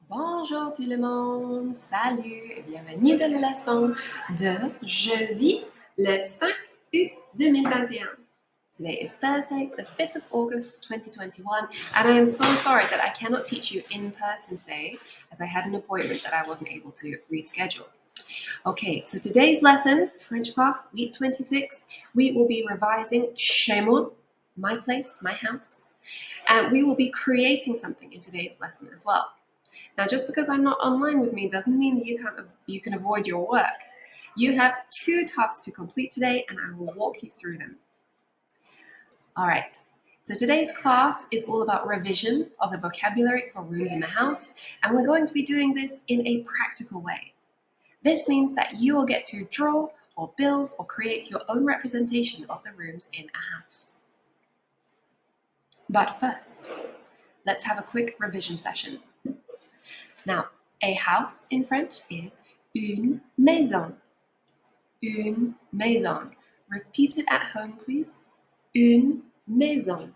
Bonjour tout le monde, salut et bienvenue dans la leçon de jeudi le 5 août 2021. Today is Thursday, the 5th of August 2021, and I am so sorry that I cannot teach you in person today as I had an appointment that I wasn't able to reschedule. Okay, so today's lesson, French class, week 26, we will be revising chez moi, my place, my house, and we will be creating something in today's lesson as well. Now, just because I'm not online with me doesn't mean that you can avoid your work. You have 2 tasks to complete today, and I will walk you through them. All right, so today's class is all about revision of the vocabulary for rooms in the house, and we're going to be doing this in a practical way. This means that you will get to draw or build or create your own representation of the rooms in a house. But first, let's have a quick revision session. Now, a house in French is une maison. Une maison. Repeat it at home, please. Une maison.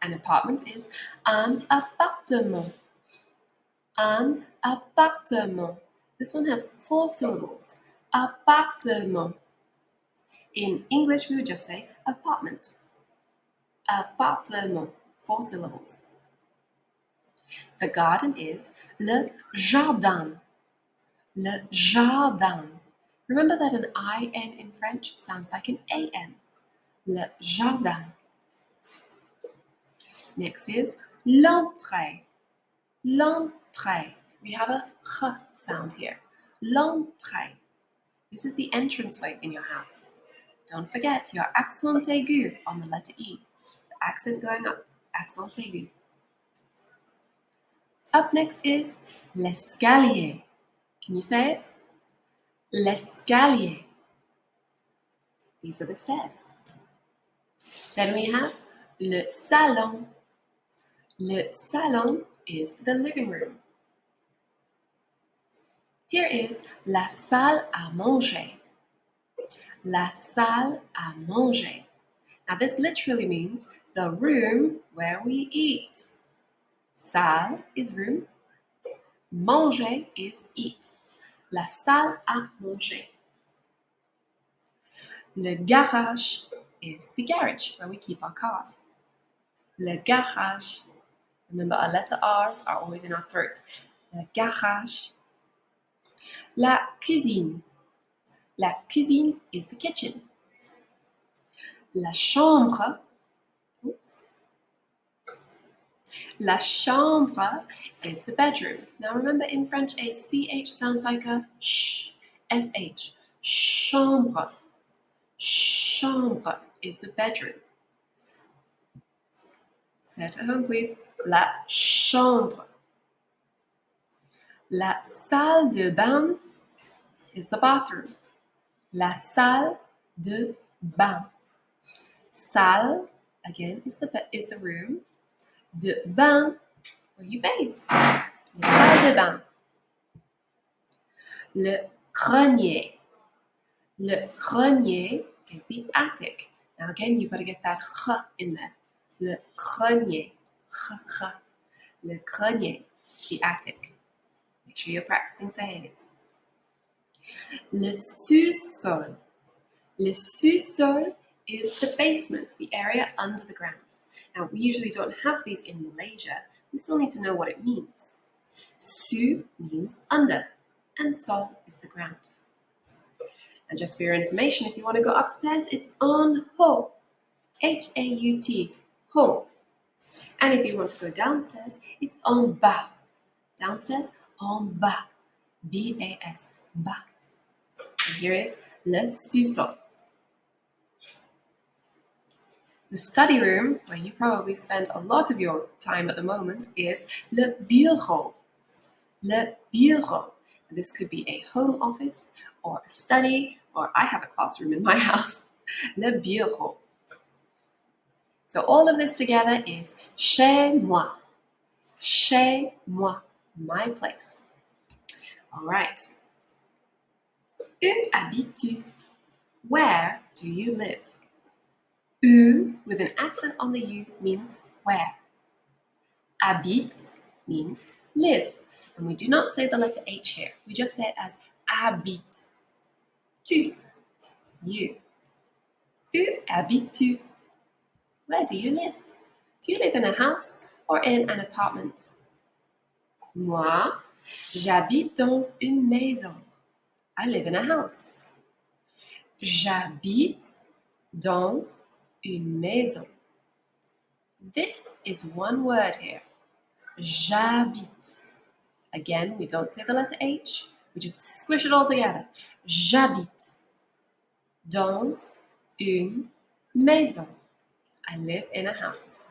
An apartment is un appartement. Un appartement. This one has 4 syllables. Appartement. In English, we would just say apartment. Appartement. 4 syllables. The garden is le jardin. Le jardin. Remember that an I-N in French sounds like an A-N. Le jardin. Next is l'entrée. L'entrée. We have a ch sound here. L'entrée. This is the entranceway in your house. Don't forget your accent aigu on the letter E. The accent going up. Accent aigu. Up next is l'escalier. Can you say it? L'escalier. These are the stairs. Then we have le salon. Le salon is the living room. Here is la salle à manger. La salle à manger. Now this literally means the room where we eat. Salle is room. Manger is eat. La salle à manger. Le garage is the garage where we keep our cars. Le garage. Remember, our letter R's are always in our throat. Le garage. La cuisine. La cuisine is the kitchen. La chambre. Oops. La chambre is the bedroom. Now remember, in French, a CH sounds like a sh. SH. Chambre. Chambre is the bedroom. Say it at home, please. La chambre. La salle de bain is the bathroom. La salle de bain. Salle, again, is the room. De bain, where you bathe. La salle de bain. Le grenier. Le grenier is the attic. Now again, you've got to get that ch in there. Le grenier. Ch. Le grenier, the attic. Make sure you're practicing saying it. Le sous-sol. Le sous-sol is the basement, the area under the ground. Now, we usually don't have these in Malaysia. We still need to know what it means. Sous means under, and sol is the ground. And just for your information, if you want to go upstairs, it's en haut. H-A-U-T, haut. And if you want to go downstairs, it's en bas. Downstairs, en bas. B-A-S, bas. And here is le sous-sol. The study room, where you probably spend a lot of your time at the moment, is le bureau. Le bureau. And this could be a home office or a study, or I have a classroom in my house. Le bureau. So all of this together is chez moi. Chez moi, my place. All right. Où habites-tu? Where do you live? Où, with an accent on the U, means where. Habite means live. And we do not say the letter H here. We just say it as habite. Tu, you. Où habites-tu? Where do you live? Do you live in a house or in an apartment? Moi, j'habite dans une maison. I live in a house. J'habite dans une maison. This is one word here. J'habite. Again, we don't say the letter H. We just squish it all together. J'habite dans une maison. I live in a house.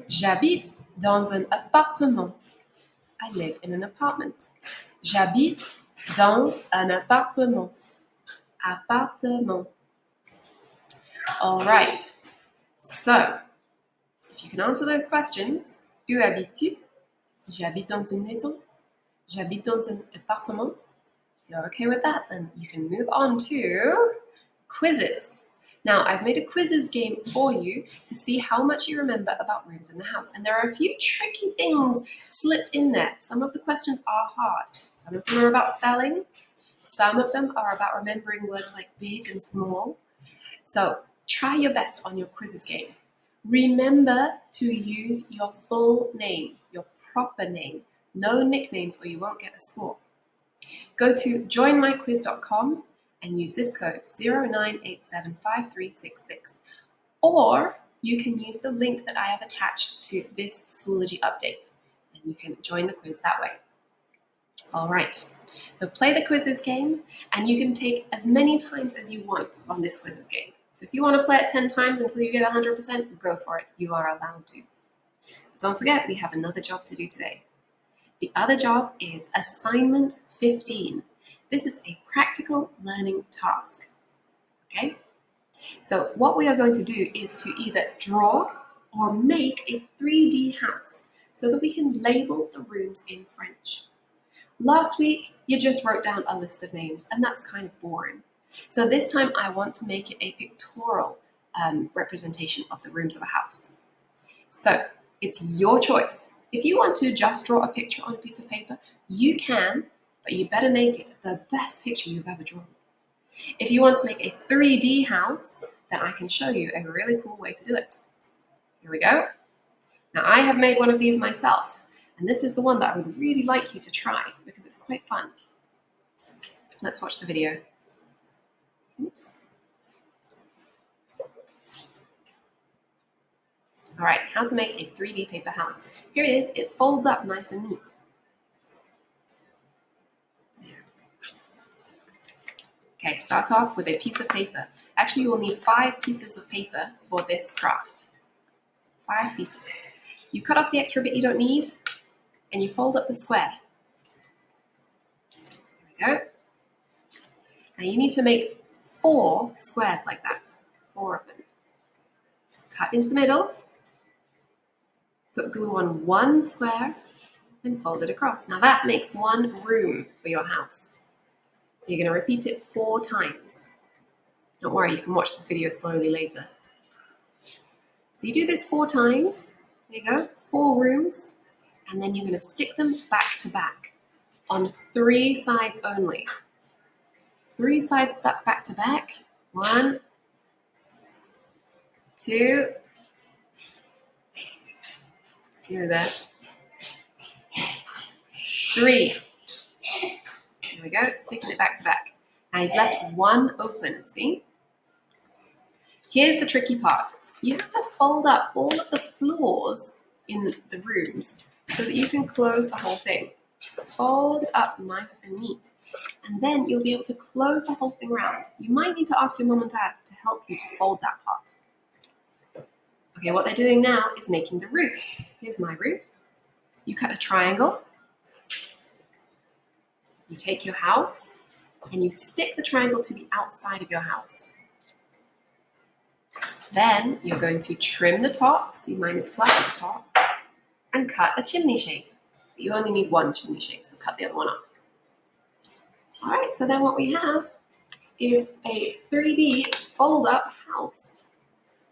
J'habite dans un appartement. I live in an apartment. J'habite dans un appartement. Appartement. All right. So, if you can answer those questions, où habites-tu? J'habite dans une maison. J'habite dans un appartement. If you're okay with that, then you can move on to quizzes. Now, I've made a quizzes game for you to see how much you remember about rooms in the house. And there are a few tricky things slipped in there. Some of the questions are hard. Some of them are about spelling. Some of them are about remembering words like big and small. So try your best on your quizzes game. Remember to use your full name, your proper name. No nicknames or you won't get a score. Go to joinmyquiz.com and use this code 09875366. Or you can use the link that I have attached to this Schoology update and you can join the quiz that way. All right, so play the quizzes game and you can take as many times as you want on this quizzes game. So if you want to play it 10 times until you get 100%, go for it. You are allowed to. But don't forget, we have another job to do today. The other job is assignment 15. This is a practical learning task. Okay? So what we are going to do is to either draw or make a 3D house so that we can label the rooms in French. Last week, you just wrote down a list of names, and that's kind of boring. So this time, I want to make it a pictorial representation of the rooms of a house. So it's your choice. If you want to just draw a picture on a piece of paper, you can, but you better make it the best picture you've ever drawn. If you want to make a 3D house, then I can show you a really cool way to do it. Here we go. Now, I have made one of these myself, and this is the one that I would really like you to try because it's quite fun. Let's watch the video. Oops. All right, how to make a 3D paper house. Here it is. It folds up nice and neat. There. Okay, start off with a piece of paper. Actually, you will need 5 pieces of paper for this craft. 5 pieces. You cut off the extra bit you don't need, and you fold up the square. There we go. Now you need to make 4 squares like that. 4 of them. Cut into the middle. Put glue on 1 square and fold it across. Now that makes 1 room for your house. So you're going to repeat it 4 times. Don't worry, you can watch this video slowly later. So you do this 4 times. There you go, 4 rooms. And then you're going to stick them back to back on 3 sides only. 3 sides stuck back to back. 1, 2, hear that? 3. There we go, sticking it back to back. Now he's left 1 open, see? Here's the tricky part. You have to fold up all of the floors in the rooms so that you can close the whole thing. Fold it up nice and neat. And then you'll be able to close the whole thing around. You might need to ask your mom and dad to help you to fold that part. Okay, what they're doing now is making the roof. Here's my roof. You cut a triangle. You take your house and you stick the triangle to the outside of your house. Then you're going to trim the top, see mine is flat at the top, and cut a chimney shape. But you only need 1 chimney shape, so cut the other one off. All right, so then what we have is a 3D fold-up house.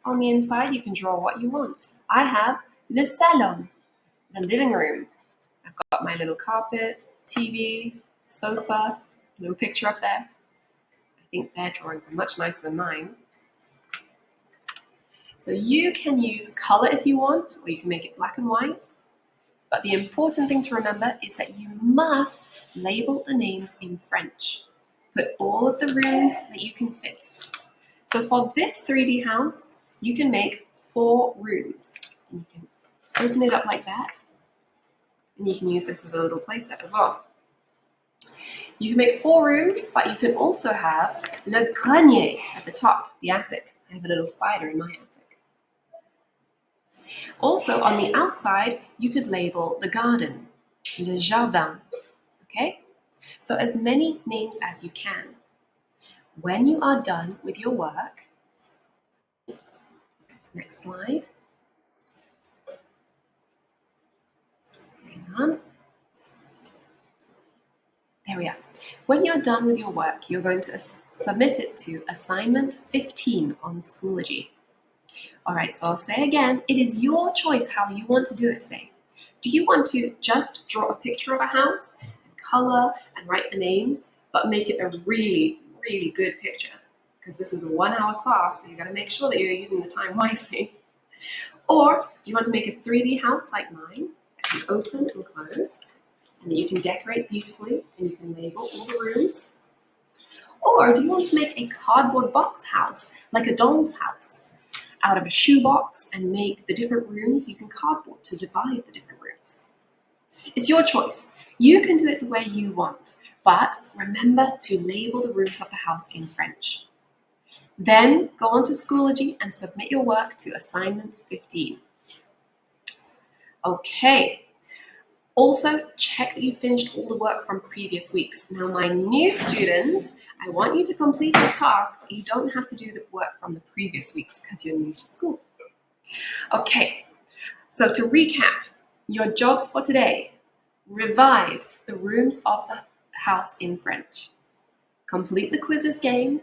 On the inside, you can draw what you want. I have le salon. the living room. I've got my little carpet, TV, sofa, little picture up there. I think their drawings are much nicer than mine. So you can use color if you want, or you can make it black and white. But the important thing to remember is that you must label the names in French. Put all of the rooms that you can fit. So for this 3D house, you can make 4 rooms. And you can open it up like that. And you can use this as a little playset as well. You can make 4 rooms, but you can also have le grenier at the top, the attic. I have a little spider in my attic. Also, on the outside, you could label the garden, le jardin, okay? So as many names as you can. When you are done with your work, next slide. Hang on. There we are. When you're done with your work, you're going to submit it to assignment 15 on Schoology. All right, so I'll say again, it is your choice how you want to do it today. Do you want to just draw a picture of a house, and color, and write the names, but make it a really, really good picture? Because this is a 1-hour class, so you gotta make sure that you're using the time wisely. Or do you want to make a 3D house like mine that can open and close, and that you can decorate beautifully, and you can label all the rooms? Or do you want to make a cardboard box house, like a doll's house, out of a shoebox and make the different rooms using cardboard to divide the different rooms? It's your choice. You can do it the way you want, but remember to label the rooms of the house in French. Then go on to Schoology and submit your work to assignment 15. Okay. Also, check that you finished all the work from previous weeks. Now, my new student, I want you to complete this task, but you don't have to do the work from the previous weeks because you're new to school. Okay, so to recap, your jobs for today: revise the rooms of the house in French, complete the quizzes game,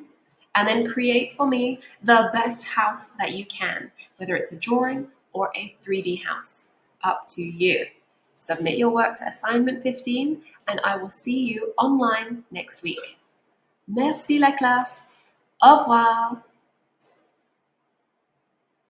and then create for me the best house that you can, whether it's a drawing or a 3D house. Up to you. Submit your work to assignment 15, and I will see you online next week. Merci la classe. Au revoir.